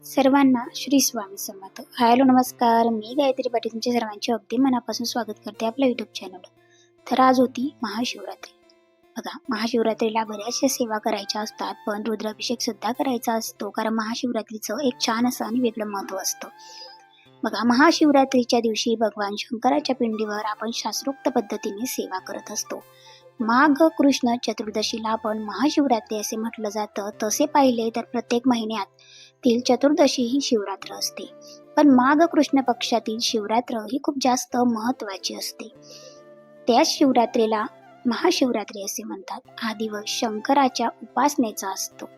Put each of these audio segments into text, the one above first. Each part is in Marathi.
सर्वांना श्री स्वामी समर्थ. हॅलो नमस्कार, मी गायत्री पाटील तुमच्या सर्वांचे अगदी मनापासून स्वागत करते आपल्या युट्यूब चॅनल. तर आज होती महाशिवरात्री. बघा, महाशिवरात्रीला बऱ्याचशा सेवा करायच्या असतात, पण रुद्राभिषेक सुद्धा करायचा असतो, कारण महाशिवरात्रीचं एक छान असं आणि वेगळं महत्त्व असतं. बघा, महाशिवरात्रीच्या दिवशी भगवान शंकराच्या पिंडीवर आपण शास्त्रोक्त पद्धतीने सेवा करत असतो. माघ कृष्ण चतुर्दशीला आपण महाशिवरात्री असे म्हटलं जातं. तसे पाहिले तर प्रत्येक महिन्यातील चतुर्दशी ही शिवरात्र असते, पण माघ कृष्ण पक्षातील शिवरात्र ही खूप जास्त महत्त्वाची असते. त्याच शिवरात्रीला महाशिवरात्री असे म्हणतात. हा दिवस शंकराच्या उपासनेचा असतो.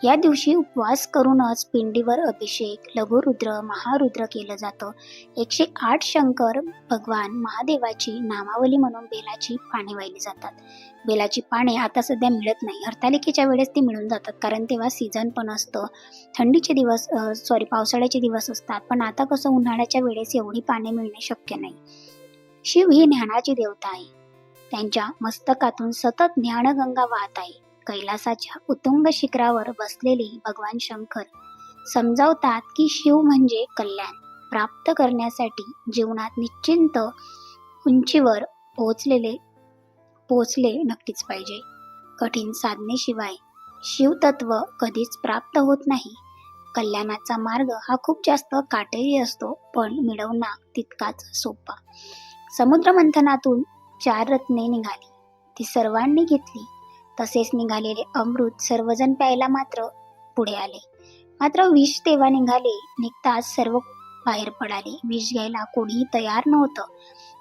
या दिवशी उपवास करूनच पिंडीवर अभिषेक, लघुरुद्र, महारुद्र केलं जातं. 108 शंकर भगवान महादेवाची नामावली म्हणून बेलाची पाने वाहिली जातात. बेलाची पाने आता सध्या मिळत नाही, हरतालिकेच्या वेळेस ती मिळून जातात, कारण तेव्हा सीझन पण असतं, थंडीचे दिवस पावसाळ्याचे दिवस असतात. पण आता कसं उन्हाळ्याच्या वेळेस एवढी पाने मिळणे शक्य नाही. शिव ही ज्ञानाची देवता आहे. त्यांच्या मस्तकातून सतत ज्ञानगंगा वाहत आहे. कैलासाच्या उत्तुंग शिखरावर बसलेले भगवान शंकर समजावतात की शिव म्हणजे कल्याण प्राप्त करण्यासाठी जीवनात निश्चिंत उंचीवर पोहोचले नक्कीच पाहिजे. कठीण साधनेशिवाय शिवतत्व कधीच प्राप्त होत नाही. कल्याणाचा मार्ग हा खूप जास्त काटेरी असतो, पण मिळवणं तितकाच सोपा. समुद्र मंथनातून 4 रत्ने निघाली, ती सर्वांनी घेतली. तसेच निघालेले अमृत सर्वजण प्यायला मात्र पुढे आले. मात्र विष तेव्हा निघताच सर्व बाहेर पडाले. विष घ्यायला कोणीही तयार नव्हतं.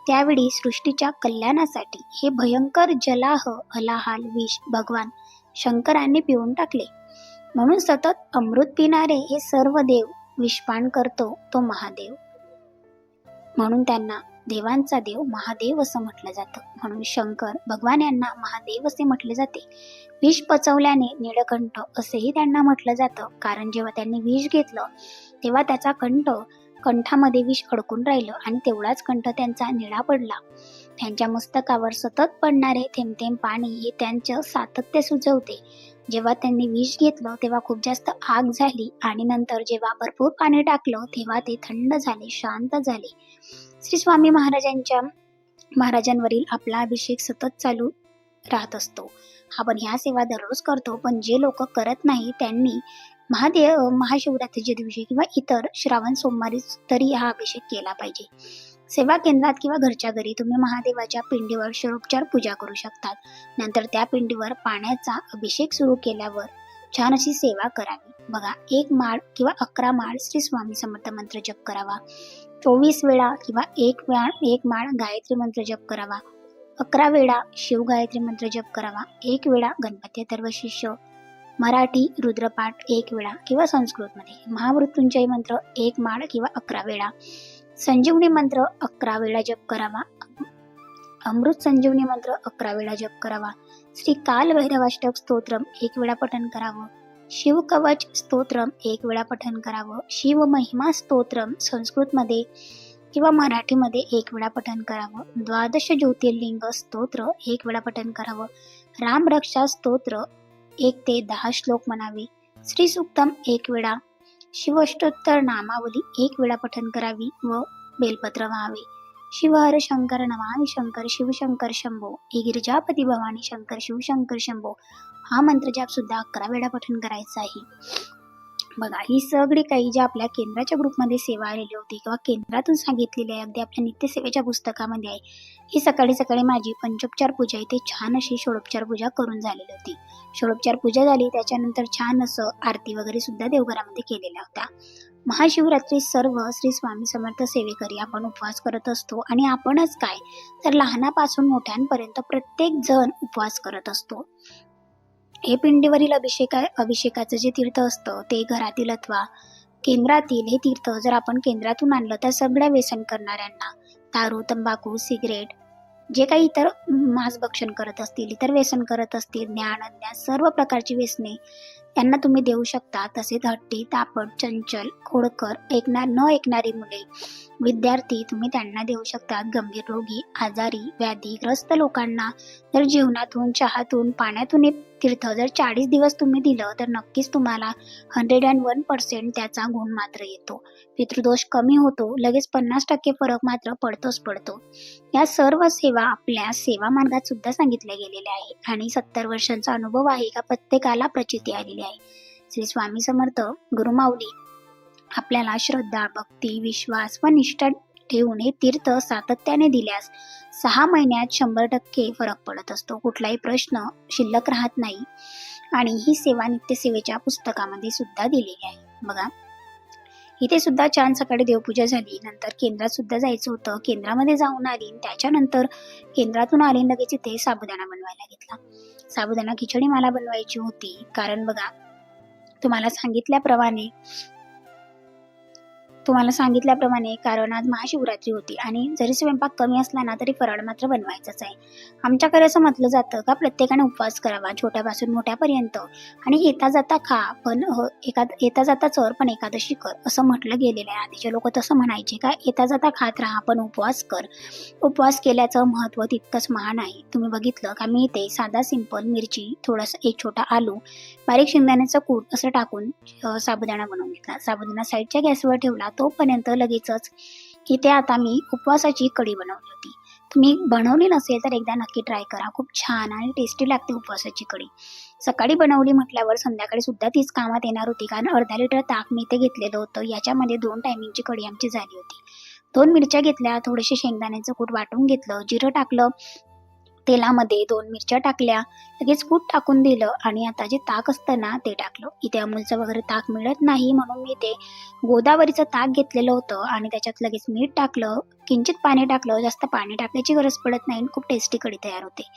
त्यावेळी सृष्टीच्या कल्याणासाठी हे भयंकर जलाह हलाहाल विष भगवान शंकरांनी पिऊन टाकले. म्हणून सतत अमृत पिणारे हे सर्व देव विषपान करतो तो महादेव, म्हणून त्यांना देवांचा देव महादेव असं म्हटलं जातं. म्हणून शंकर भगवान यांना महादेव असे म्हटले जाते. विष पचवल्याने नीळकंठ असेही त्यांना म्हटलं जातं, कारण जेव्हा त्यांनी विष घेतलं तेव्हा त्याचा कंठामध्ये विष अडकून राहिलं आणि तेवढाच कंठ त्यांचा निळा पडला. त्यांच्या मस्तकावर सतत पडणारे थेंब थेंब पाणी हे त्यांचं सातत्य सुचवते. जेव्हा त्यांनी विष घेतलं तेव्हा खूप जास्त आग झाली आणि नंतर जेव्हा भरपूर पाणी टाकलं तेव्हा ते थंड झाले, शांत झाले. श्री स्वामी महाराजांवरील आपला अभिषेक सतत चालू राहत असतो. आपण ह्या सेवा दररोज करतो, पण जे लोक करत नाही त्यांनी महाशिवरात्रीच्या दिवशी किंवा इतर श्रावण सोमवारी तरी हा अभिषेक केला पाहिजे. सेवा केंद्रात किंवा घरच्या घरी तुम्ही महादेवाच्या पिंडीवर षोडोपचार पूजा करू शकतात. नंतर त्या पिंडीवर पाण्याचा अभिषेक सुरू केल्यावर छान अशी सेवा करावी. बघा, 1 माळ किंवा 11 माळ श्री स्वामी समर्थ मंत्र जप करावा. 24 वेळा किंवा 1 माळ गायत्री मंत्र जप करावा. 11 वेळा शिव गायत्री मंत्र जप करावा. 1 वेळा गणपती अथर्वशीर्ष मराठी रुद्रपाठ 1 वेळा किंवा संस्कृतमध्ये. महामृत्युंजय मंत्र 1 माळ किंवा 11 वेळा. संजीवनी मंत्र 11 वेळा जप करावा. अमृत संजीवनी मंत्र 11 वेळा जप करावा. श्री काल भैरवाष्टक स्तोत्रम 1 वेळा पठण करावं. शिव कवच स्तोत्रम 1 वेळा पठण करावं. शिव महिमा स्तोत्रम संस्कृतमध्ये किंवा मराठीमध्ये 1 वेळा पठण करावं. 12 ज्योतिर्लिंग स्तोत्र 1 वेळा पठण करावं. राम रक्षा स्तोत्र 1 ते 10 श्लोक म्हणावे. श्री सुक्तम 1 वेळा. शिवअष्टोत्तर नामावली 1 वेळा पठण करावी व बेलपत्र व्हावे. शिव हर शंकर नमामि शंकर शिवशंकर शंभो. गिरिजापती भवानी शंकर शिवशंकर शंभो हा मंत्रजाप सुद्धा 11 वेळा पठण करायचा आहे. बघा, ही सगळी काही ज्या आपल्या केंद्राच्या ग्रुपमध्ये सेवा आलेली होती किंवा केंद्रातून सांगितलेली आहे, अगदी आपल्या नित्यसेवेच्या पुस्तकामध्ये आहे. ही सकाळी माझी पंचोपचार पूजा इथे छान अशी षोडोपचार पूजा करून झालेली होती. षोडोपचार पूजा झाली, त्याच्यानंतर छान असं आरती वगैरे सुद्धा देवघरामध्ये केलेल्या होत्या. महाशिवरात्री सर्व श्री स्वामी समर्थ सेवेकरी आपण उपवास करत असतो, आणि आपणच काय तर लहानापासून मोठ्यांपर्यंत प्रत्येक जण उपवास करत असतो. हे पिंडीवरील अभिषेकाचं जे तीर्थ असतं ते घरातील अथवा केंद्रातील हे तीर्थ जर आपण केंद्रातून आणलं तर सगळ्या व्यसन करणाऱ्यांना, दारू, तंबाखू, सिगरेट, जे काही इतर मांसभक्षण करत असतील, इतर व्यसन करत असतील, ज्ञान अज्ञान सर्व प्रकारची व्यसने त्यांना तुम्ही देऊ शकता. तसेच हट्टी, तापट, चंचल, खोडकर, न ऐकणारी मुले, विद्यार्थी तुम्ही त्यांना देऊ शकतात. गंभीर रोगी, आजारी, व्याधीग्रस्त लोकांना जर जेवणातून, चहातून, पाण्यातून तीर्थ जर 40 दिवस तुम्ही दिलं तर नक्कीच तुम्हाला 101% त्याचा गुण मात्र येतो. पितृदोष कमी होतो, लगेच 50% फरक मात्र पडतोच पडतो. या सर्व सेवा आपल्या सेवा मार्गात सुद्धा सांगितल्या गेलेल्या आहे आणि 70 वर्षांचा अनुभव आहे का प्रत्येकाला प्रचिती आलेली आहे. श्री स्वामी समर्थ गुरुमाऊली आपल्याला श्रद्धा, भक्ती, विश्वास व निष्ठा ठेवून हे तीर्थ सातत्याने दिल्यास 6 महिन्यात 100% फरक पडत असतो. कुठलाही प्रश्न शिल्लक राहत नाही आणि ही सेवा नित्यसेवेच्या पुस्तकामध्ये सुद्धा दिलेली आहे. बघा, इथे सुद्धा छान सकाळी देवपूजा झाली, नंतर केंद्रात सुद्धा जायचं होतं. केंद्रामध्ये जाऊन आली, त्याच्यानंतर केंद्रातून आली लगेच इथे साबुदाणा बनवायला घेतला. साबुदाणा खिचडी मला बनवायची होती, कारण बघा तुम्हाला सांगितल्याप्रमाणे कारण आज महाशिवरात्री होती आणि जरी स्वयंपाक कमी असला ना तरी फराळ मात्र बनवायचाच आहे. आमच्याकडे असं म्हटलं जातं का प्रत्येकाने उपवास करावा, छोट्यापासून मोठ्यापर्यंत, आणि येता जाता खा पण येता जाता चर पण एकादशी कर, असं म्हटलं गेलेलं आहे. आधीचे लोक तसं म्हणायचे का येता जाता खात राहा पण उपवास कर. उपवास केल्याचं महत्त्व तितकंच महान आहे. तुम्ही बघितलं का मी इथे साधा सिंपल मिरची, थोडासा एक छोटा आलू, बारीक शेंगदाण्याचं कूट असं टाकून साबुदाणा बनवून घेतला. साबुदाणा साईडच्या गॅसवर ठेवला. तोपर्यंत लगेचच इथे आता मी उपवासाची कढी बनवली होती. तुम्ही बनवली नसेल तर एकदा नक्की ट्राय करा, खूप छान आणि टेस्टी लागते उपवासाची कढी. सकाळी बनवली म्हटल्यावर संध्याकाळी सुद्धा तीच कामात येणार होती, कारण अर्धा लिटर ताक मी इथे घेतलेलं होतं. याच्यामध्ये 2 टायमिंगची कढी आमची झाली होती. 2 मिरच्या घेतल्या, थोडेसे शेंगदाण्याचं कूट वाटून घेतलं, जिरं टाकलं, तेलामध्ये 2 मिरच्या टाकल्या, लगेच कूट टाकून दिलं आणि आता जे ताक असतं ना ते टाकलं. इथे अमूलचं वगैरे ताक मिळत नाही म्हणून मी ते गोदावरीचं ताक घेतलेलं होतं आणि त्याच्यात लगेच मीठ टाकलं, किंचित पाणी टाकलं. जास्त पाणी टाकण्याची गरज पडत नाही, खूप टेस्टी कढी तयार होते.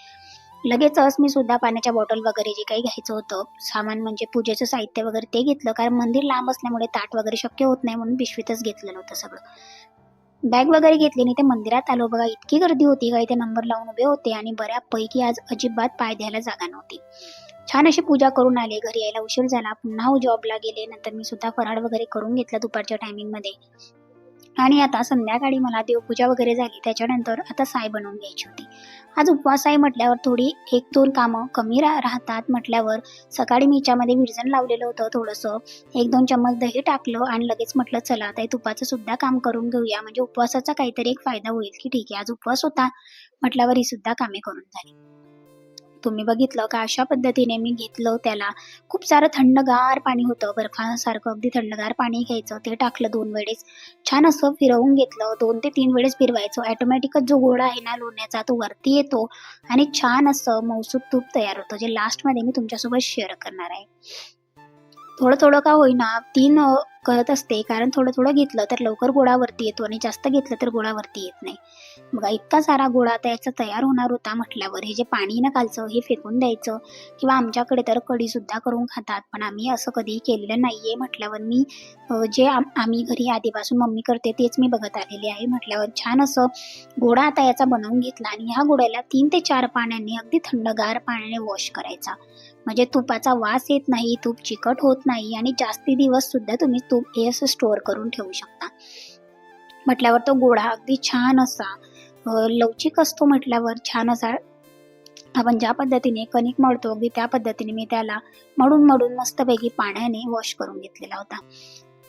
लगेचच मी सुद्धा पाण्याच्या बॉटल वगैरे जे काही घ्यायचं होतं सामान, म्हणजे पूजेचं साहित्य वगैरे ते घेतलं, कारण मंदिर लांब असल्यामुळे ताट वगैरे शक्य होत नाही म्हणून पिशवीतच घेतलेलं होतं सगळं. बॅग वगैरे घेतली आणि ते मंदिरात आलो. बघा इतकी गर्दी होती का इथे नंबर लावून उभे होते आणि बऱ्यापैकी आज अजिबात पाय द्यायला जागा नव्हती. छान अशी पूजा करून आले. घरी यायला उशीर झाला. पुन्हा जॉबला गेले. नंतर मी सुद्धा फराळ वगैरे करून घेतला दुपारच्या टायमिंगमध्ये. आणि आता संध्याकाळी मला देवपूजा वगैरे झाली. त्याच्यानंतर आता साय बनवून घ्यायची होती. आज उपवास आहे म्हटल्यावर थोडी 1-2 कामं कमी राहतात म्हटल्यावर सकाळी मी याच्यामध्ये विरजण लावलेलं होतं थोडंसं. 1-2 चम्मच दही टाकलं आणि लगेच म्हटलं चला आता हे तुपाचं सुद्धा काम करून घेऊया, म्हणजे उपवासाचा काहीतरी एक फायदा होईल, की ठीक आहे आज उपवास होता म्हटल्यावर ही सुद्धा कामे करून झाली. तुम्ही बघितलं का अशा पद्धतीने मी घेतलं. त्याला खूप सारं थंडगार पाणी होतं, बर्फासारखं अगदी थंडगार पाणी घ्यायचं, ते टाकलं 2 वेळेस, छान असं फिरवून घेतलं. 2 ते 3 वेळेस फिरवायचं. ऑटोमॅटिकच जो गोळा आहे ना लोण्याचा तो वरती येतो आणि छान असं मऊसूत तूप तयार होतं, जे लास्टमध्ये मी तुमच्यासोबत शेअर करणार आहे. थोडं थोडं का होईना 3 करत असते, कारण थोडं थोडं घेतलं तर लवकर गोळा वरती येतो आणि जास्त घेतलं तर गोळा वरती येत नाही. बघा इतका सारा गोळा आता याचा तयार होणार होता म्हटल्यावर हे जे पाणी ना खालचं हे फेकून द्यायचं, किंवा आमच्याकडे तर कढी सुद्धा करून खातात, पण आम्ही असं कधी केलेलं नाहीये म्हटल्यावर मी जे आम्ही घरी आधीपासून मम्मी करते तेच मी बघत आलेले आहे म्हटल्यावर छान असं गोळा आता याचा बनवून घेतला आणि ह्या गोळ्याला 3 ते 4 पाण्याने अगदी थंडगार पाण्याने वॉश करायचा, म्हणजे तुपाचा वास येत नाही, तूप चिकट होत नाही आणि जास्ती दिवस सुद्धा तुम्ही तूप हे असं स्टोअर करून ठेवू शकता. म्हटल्यावर तो गोळा अगदी छान असा लवचिक असतो म्हटल्यावर छान असा आपण ज्या पद्धतीने कणिक मळतो अगदी त्या पद्धतीने मी त्याला मळून मस्तपैकी पाण्याने वॉश करून घेतलेला होता.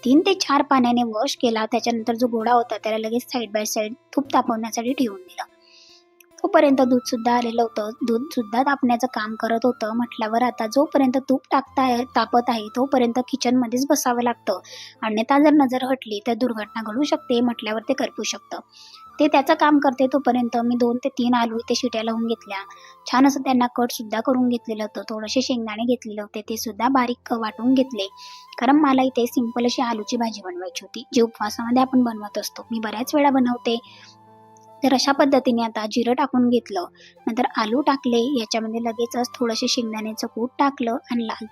3 ते 4 पाण्याने वॉश केला. त्याच्यानंतर जो गोळा होता त्याला लगेच साईड बाय साईड तूप तापवण्यासाठी ठेवून दिलं. तोपर्यंत दूध सुद्धा आलेलं होतं. दूध सुद्धा तापण्याचं काम करत होतं म्हटल्यावर आता जोपर्यंत तूप तापत आहे तोपर्यंत किचनमध्येच बसावं लागतं, अन्यथा जर नजर हटली तर दुर्घटना घडू शकते म्हटल्यावर ते करपू शकतं. ते त्याचं काम करते तोपर्यंत मी 2 ते 3 आलू इथे शिट्या लावून घेतल्या. छान असं त्यांना कट सुद्धा करून घेतलेलं होतं. थोडेसे शेंगदाणे घेतलेले होते, ते सुद्धा बारीक वाटून घेतले, कारण मला इथे सिंपल अशी आलूची भाजी बनवायची होती, जी उपवासामध्ये आपण बनवत असतो. मी बऱ्याच वेळा बनवते. तर अशा पद्धतीने आता जिरं टाकून घेतलं, नंतर आलू टाकले, याच्यामध्ये लगेचच थोडेसे शेंगदाण्याचं कूट टाकलं आणि लाल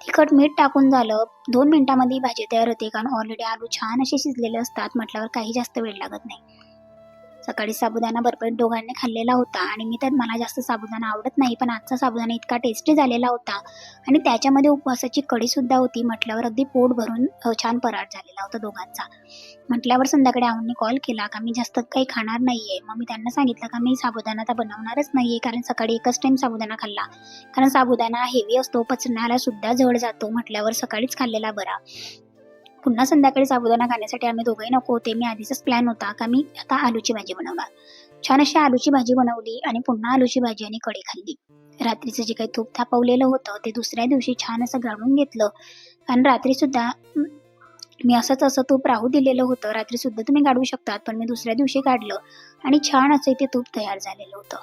तिखट मीठ टाकून झालं. 2 मिनिटांमध्ये भाजी तयार होते, कारण ऑलरेडी आलू छान असे शिजलेले असतात म्हटल्यावर काही जास्त वेळ लागत नाही. सकाळी साबुदाणा भरपेट दोघांनी खाल्लेला होता आणि मी तर मला जास्त साबुदाणा आवडत नाही, पण आजचा साबुदाणा इतका टेस्टी झालेला होता आणि त्याच्यामध्ये उपवासाची कढीसुद्धा होती. म्हटल्यावर अगदी पोट भरून छान पराठ झालेला होता दोघांचा. म्हटल्यावर संध्याकाळी आऊंनी कॉल केला का मी जास्त काही खाणार नाहीये. मग मी त्यांना सांगितलं का मी साबुदाणा तर बनवणारच नाहीये, कारण सकाळी एकच टाइम साबुदाणा खाल्ला. कारण साबुदाणा हेवी असतो, पचण्याला सुद्धा जड जातो. म्हटल्यावर सकाळीच खाल्लेला बरा. पुन्हा संध्याकाळी साबुदाणा खाण्यासाठी आम्ही दोघंही नको होते. मी आधीचाच प्लॅन होता का मी आता आलूची भाजी बनवणार. छान अशी आलूची भाजी बनवली आणि पुन्हा आलूची भाजी आणि कढी खाल्ली. रात्रीचं जे काही तूप तापवलेलं होतं ते दुसऱ्या दिवशी छान असं गाळून घेतलं आणि रात्रीसुद्धा मी असं तूप राहू दिलेलं होतं. रात्रीसुद्धा तुम्ही काढू शकतात, पण मी दुसऱ्या दिवशी काढलं आणि छान असं ते तूप तयार झालेलं होतं.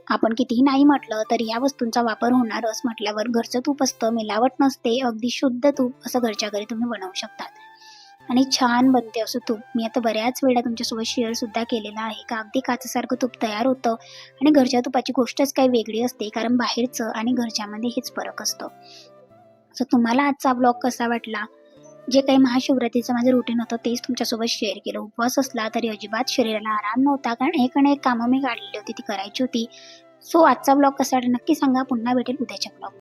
आपण कितीही नाही म्हटलं तरी या वस्तूंचा वापर होणारच. म्हटल्यावर घरचं तूप असतं, मिलावट नसते, अगदी शुद्ध तूप असं घरच्या घरी तुम्ही बनवू शकतात आणि छान बनते असं तूप. मी आता बऱ्याच वेळा तुमच्यासोबत शेअर सुद्धा केलेला आहे का अगदी काचेसारखं तूप तयार होतं आणि घरच्या तुपाची गोष्टच काही वेगळी असते, कारण बाहेरचं आणि घरच्यामध्ये हेच फरक असतो. सो तुम्हाला आजचा ब्लॉग कसा वाटला? जे काही महाशिवरात्रीचं माझं रुटीन होतं तेच तुमच्यासोबत शेअर केलं. उपवास असला तरी अजिबात शरीराला आराम नव्हता, कारण एक आणि एक कामं मी काढलेली होती ती करायची होती. सो आजचा ब्लॉग कसा वाटला नक्की सांगा. पुन्हा भेटेल उद्याच्या ब्लॉग.